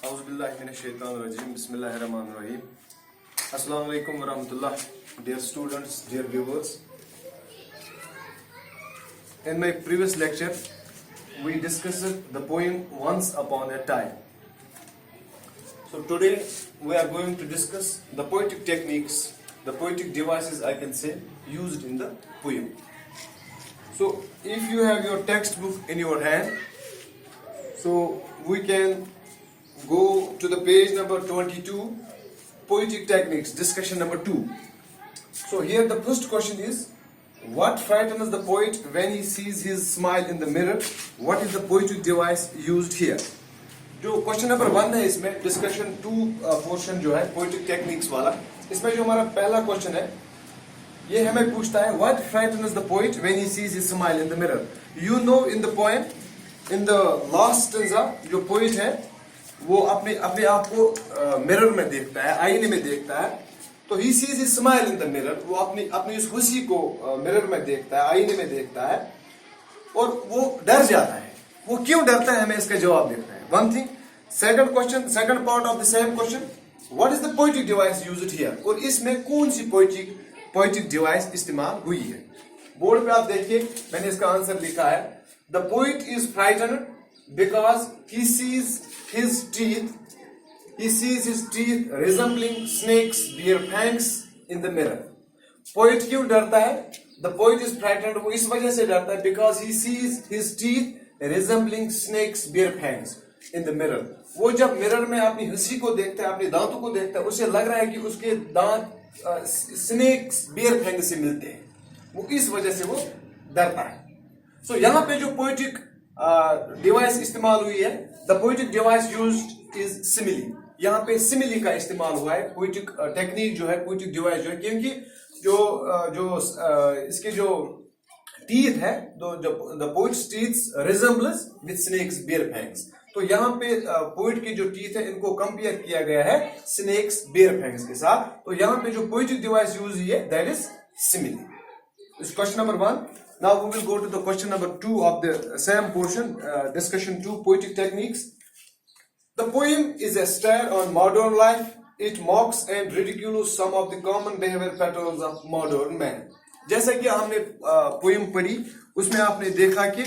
Auzubillahiminash-shaytanir-rajim. Bismillahir-rahmanir-rahim. Assalamu alaikum warahmatullah. Dear students, dear viewers. In my previous lecture, we discussed the poem Once Upon a Time. So today we are going to discuss the poetic techniques, the poetic devices, I can say, used in the poem. So if you have your textbook in your hand, so we can go to the page number 22, poetic techniques, discussion number 2. So here the first question is, what frightens the poet when he sees his smile in the mirror? What is the poetic device used here? जो question number 1 है इसमें discussion 2 portion जो है poetic techniques वाला, इसमें जो हमारा पहला क्वेश्चन है ये हमें पूछता है what frightens the poet when he sees his smile in the mirror. You know in the poem in the last stanza जो पोएट है वो अपने आप को मिरर में देखता है, आईने में देखता है. तो ही sees his smile in the mirror, वो अपनी उस खुशी को मिरर में देखता है, आईने में देखता है और वो डर जाता है. वो क्यों डरता है हमें इसका जवाब देखना है. One thing. Second question, second part of the same question. What is the poetic device used here? और इसमें कौन सी poetic device इस्तेमाल हुई है. बोर्ड पे आप देखिए मैंने इसका आंसर लिखा है. The poet is frightened because he sees his teeth resembling snakes bear fangs in the mirror. Poet क्यों डरता है? The poet is frightened, वो इस वजह से डरता है because he sees his teeth resembling snakes bear fangs in the mirror. वो जब मिरर में अपनी हंसी को देखता है, अपने दांतों को देखता है, उसे लग रहा है कि उसके दांत स्नेक्स बियर फैंग से मिलते हैं. वो इस वजह से वो डरता है. सो यहाँ पे जो पोएटिक डिवाइस इस्तेमाल हुई है, the poetic device used is simile. यहाँ पे सिमिली का इस्तेमाल हुआ है. पोएटिक टेक्निक जो है, पोएटिक डिवाइस जो है, क्योंकि इसके जो टीथ है, the poet's teeth resembles with snakes bare fangs. तो यहाँ पे पोएट की जो टीथ है इनको कंपेयर किया गया है स्नेक्स बियर फैंग्स के साथ. तो यहाँ पे जो पोएटिक डिवाइस यूज हुई है दैट इज सिमिली. इस question number 1. Now we will go to the question number 2 of the same portion, discussion 2, poetic techniques. The poem is a satire on modern life. It mocks and ridicules some of the common behavior patterns of modern man. जैसा कि हमने poem पढ़ी उसमें आपने देखा कि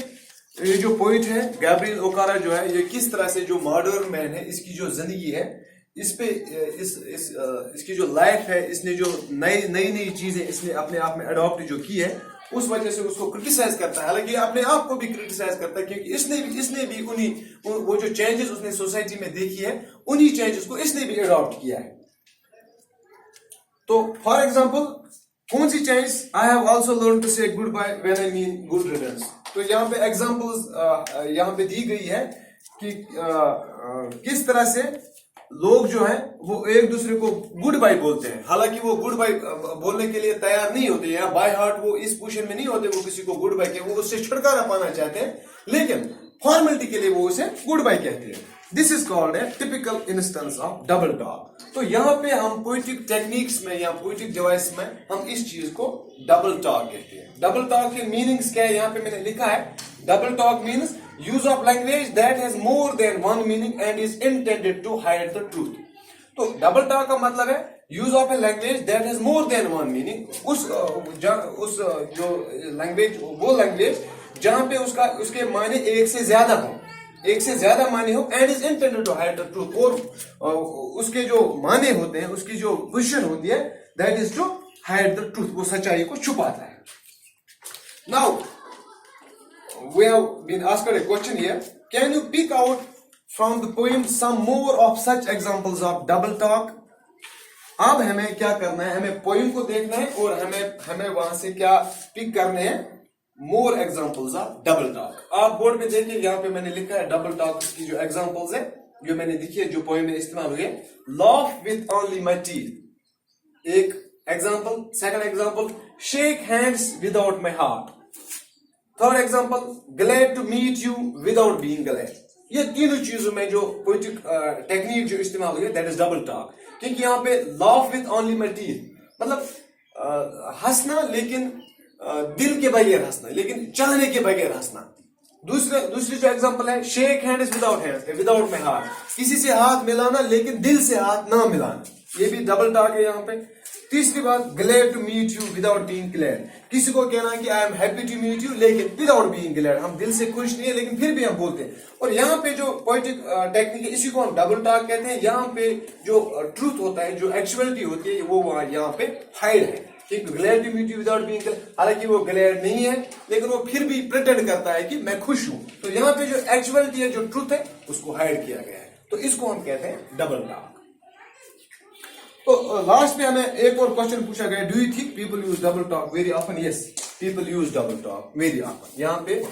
ये जो पोइट है गैब्रियल ओकारा जो है, ये किस तरह से जो मॉडर्न मैन है इसकी जो जिंदगी है इस पे इसकी जो लाइफ है, इसने जो नई चीजें इसने अपने आप में अडॉप्ट जो की है उस वजह से उसको क्रिटिसाइज करता है. हालांकि अपने आप को भी क्रिटिसाइज करता है क्योंकि इसने भी उन्हीं वो जो चेंजेस उसने सोसाइटी में देखी है उन्हीं चेंजेस को इसने भी अडॉप्ट किया है. तो फॉर एग्जाम्पल कौन सी change? I have also learn to say good bye when I mean good riddance. तो यहाँ पे एग्जाम्पल्स यहाँ पे दी गई है कि किस तरह से लोग जो है वो एक दूसरे को गुड बाय बोलते हैं. हालांकि वो गुड बाय बोलने के लिए तैयार नहीं होते या बाय हार्ट वो इस पोजीशन में नहीं होते वो किसी को गुड बाय के वो उससे छुटकारा पाना चाहते हैं, लेकिन फॉर्मेलिटी के लिए वो उसे गुड बाय कहते हैं. This is called a typical instance of double talk. तो यहाँ पे हम पोएटिक टेक्निक्स में या पोएटिक डिवाइस में हम इस चीज को डबल टॉक कहते हैं. डबल टॉक के मीनिंग्स क्या है यहाँ पे मैंने लिखा है. Double talk means use of language that has more than one meaning and is intended to hide the truth. तो डबल टॉक का मतलब है use of a language that has more than one meaning. उस जो language, वो language जहां पे उसके माने एक से ज्यादा माने हो and is intended to hide the truth. और उसके जो माने होते हैं, उसकी जो पोजीशन होती है that is to hide the truth, वो सच्चाई को छुपाता है. Now, we have been asked a question here. Can you pick out from the poem some more of such examples of double talk? अब हमें क्या करना है, हमें पोएम को देखना है और हमें वहां से क्या पिक करने हैं, more examples of double talk. आप बोर्ड में देखिए यहाँ पे मैंने लिखा है डबल टॉक की जो एग्जाम्पल्स है जो मैंने लिखी है, जो पोएम में इस्तेमाल हुए. Laugh with only my teeth एक example. Second example, shake hands without my heart. Third example, glad to meet you without being glad. ये तीनों चीजों में जो पोएटिक टेक्निक जो इस्तेमाल हुई है दैट इज डबल टॉक. क्योंकि यहाँ पे laugh with only my teeth मतलब हंसना लेकिन दिल के बगैर हंसना, लेकिन चाहने के बगैर हंसना. दूसरी जो एग्जांपल है, shake hand is without my heart, किसी से हाथ मिलाना लेकिन दिल से हाथ ना मिलाना, ये भी डबल टॉक है यहाँ पे। तीसरी बात, glad to meet you without being glad, किसी को कहना कि I am happy to meet you लेकिन विदाउट बीइंग ग्लैड, हम दिल से खुश नहीं है लेकिन फिर भी हम बोलते हैं। और यहाँ पे जो पोएटिक टेक्निक है इसी को हम डबल टॉक कहते हैं। यहाँ पे जो ट्रूथ होता है, जो एक्चुअलिटी होती है, वो यहाँ पे हाइड है। ठीक, glad to meet you without being glad, हालांकि वो ग्लैड नहीं है लेकिन वो फिर भी प्रिटेंड करता है कि मैं खुश हूं। तो यहाँ पे जो एक्चुअलिटी है, जो ट्रूथ है, उसको हाइड किया गया है, तो इसको हम कहते हैं डबल टॉक। तो लास्ट में हमें एक और क्वेश्चन पूछा गया, do you think people use double talk very often? Yes, people use double talk very often. यहाँ पे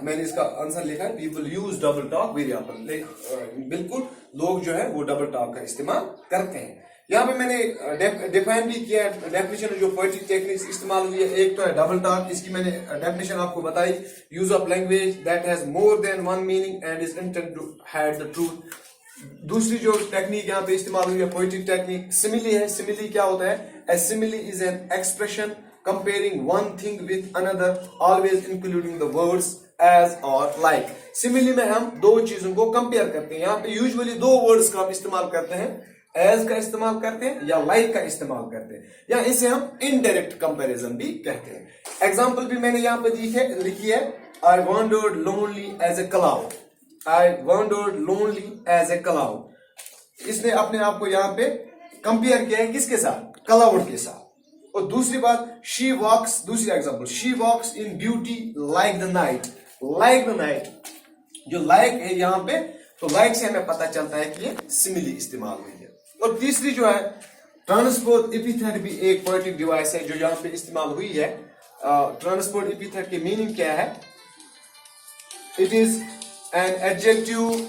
मैंने इसका आंसर लिखा है, people use double talk very often. बिल्कुल, लोग जो है वो डबल टॉक का इस्तेमाल करते हैं। यहाँ पे मैंने डिफाइन भी किया, डेफिनेशन जो पोएटिक टेक्निक्स इस्तेमाल हुई है, एक तो है डबल टॉक, इसकी मैंने डेफिनेशन आपको बताई, use of language that has more than one meaning and is intend to hide the truth. दूसरी जो टेक्निक यहाँ पे इस्तेमाल हुई है, पोएटिक टेक्निक, सिमिली है। सिमिली क्या होता है? A simile is an expression comparing one thing with another, always including the words as or like. Simile में हम दो चीजों को कंपेयर करते हैं। यहाँ पे यूजुअली दो वर्ड्स का हम इस्तेमाल करते हैं, एज का इस्तेमाल करते हैं या लाइक का इस्तेमाल करते हैं, या इसे हम इनडायरेक्ट कंपैरिजन भी कहते हैं। एग्जांपल भी मैंने यहाँ पे लिखी है, I wandered lonely as a cloud, I wandered lonely as a cloud. इसने अपने आप को यहाँ पे कंपेयर किया है किसके साथ? क्लाउड के साथ। और दूसरी बात, शी वॉक्स, दूसरी example, she walks in beauty like the night. Like the night, जो लाइक है यहाँ पे, तो लाइक से हमें पता चलता है कि ये सिमिली इस्तेमाल हुई है। और तीसरी जो है, ट्रांसपोज एपिथेट भी एक पोएटिक डिवाइस है जो यहाँ पे इस्तेमाल हुई है। ट्रांसपोज एपिथेट की मीनिंग क्या है? It is an adjective